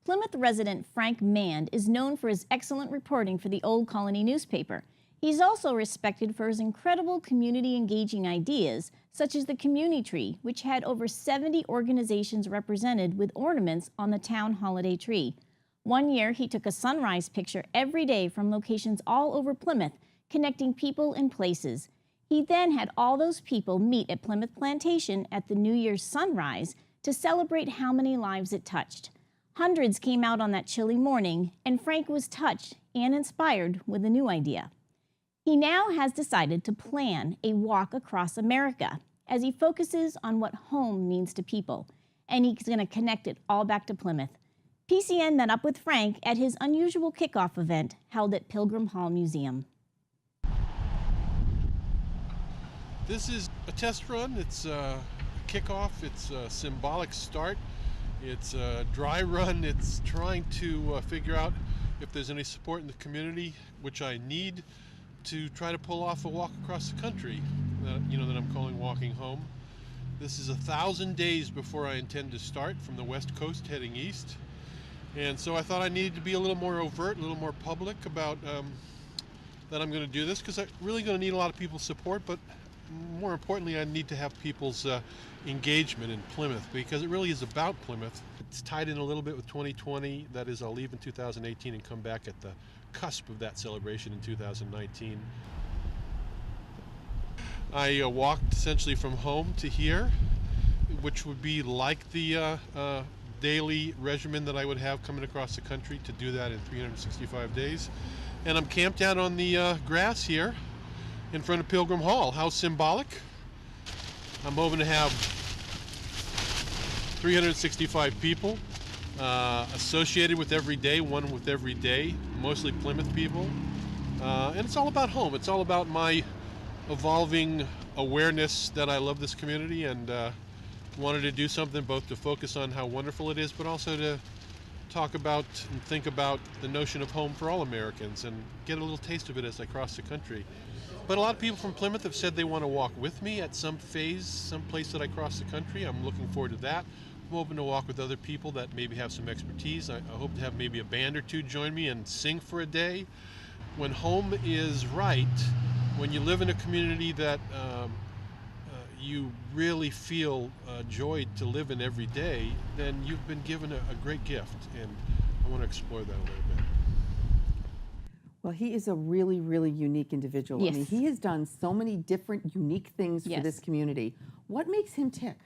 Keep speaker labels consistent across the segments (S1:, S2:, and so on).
S1: Plymouth resident Frank Mand is known for his excellent reporting for the Old Colony newspaper. He's also respected for his incredible community-engaging ideas, such as the CommuniTree, which had over 70 organizations represented with ornaments on the town holiday tree. One year, he took a sunrise picture every day from locations all over Plymouth, connecting people and places. He then had all those people meet at Plymouth Plantation at the New Year's sunrise to celebrate how many lives it touched. Hundreds came out on that chilly morning, and Frank was touched and inspired with a new idea. He now has decided to plan a walk across America as he focuses on what home means to people, and he's going to connect it all back to Plymouth. PCN met up with Frank at his unusual kickoff event held at Pilgrim Hall Museum.
S2: This is a test run. It's a kickoff. It's a symbolic start. It's a dry run. It's trying to figure out if there's any support in the community, which I need to try to pull off a walk across the country that I'm calling Walking Home. This is 1,000 days before I intend to start from the West Coast heading east. And so I thought I needed to be a little more overt, a little more public about that I'm going to do this, because I'm really going to need a lot of people's support, but more importantly, I need to have people's engagement in Plymouth, because it really is about Plymouth. It's tied in a little bit with 2020. That is, I'll leave in 2018 and come back at the cusp of that celebration in 2019. I walked essentially from home to here, which would be like the daily regimen that I would have coming across the country to do that in 365 days. And I'm camped out on the grass here in front of Pilgrim Hall. How symbolic. I'm hoping to have 365 people associated with every day, one with every day, mostly Plymouth people. And it's all about home. It's all about my evolving awareness that I love this community, and wanted to do something both to focus on how wonderful it is, but also to talk about and think about the notion of home for all Americans and get a little taste of it as I cross the country. But a lot of people from Plymouth have said they want to walk with me at some phase, some place that I cross the country. I'm looking forward to that. I'm hoping to walk with other people that maybe have some expertise. I hope to have maybe a band or two join me and sing for a day. When home is right, when you live in a community that you really feel joy to live in every day, then you've been given a great gift, and I want to explore that a little bit.
S3: Well, he is a really, really unique individual.
S1: Yes.
S3: I mean, he has done so many different unique things for
S1: Yes.
S3: this community. What makes him tick?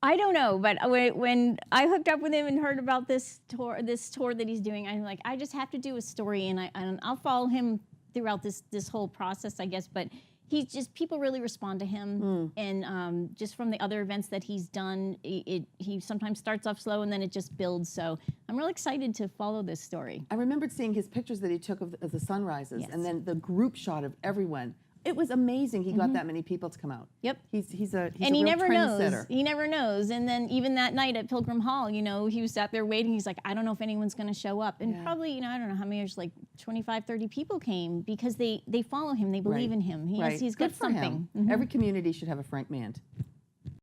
S1: I don't know, but when I hooked up with him and heard about this tour that he's doing, I'm like, I just have to do a story, and I'll follow him throughout this whole process, I guess. But he's just, people really respond to him, and just from the other events that he's done, he sometimes starts off slow and then it just builds. So I'm really excited to follow this story.
S3: I remembered seeing his pictures that he took of the sunrises,
S1: Yes.
S3: and then the group shot of everyone. It was amazing he got that many people to come out.
S1: Yep.
S3: He's a
S1: And he
S3: real
S1: never knows.
S3: trendsetter.
S1: He never knows. And then even that night at Pilgrim Hall, he was sat there waiting. He's like, I don't know if anyone's going to show up. And probably, I don't know how many, there's like 25, 30 people came because they follow him. They believe in him. He's got
S3: Good for
S1: something.
S3: him. Every community should have a Frank Mand.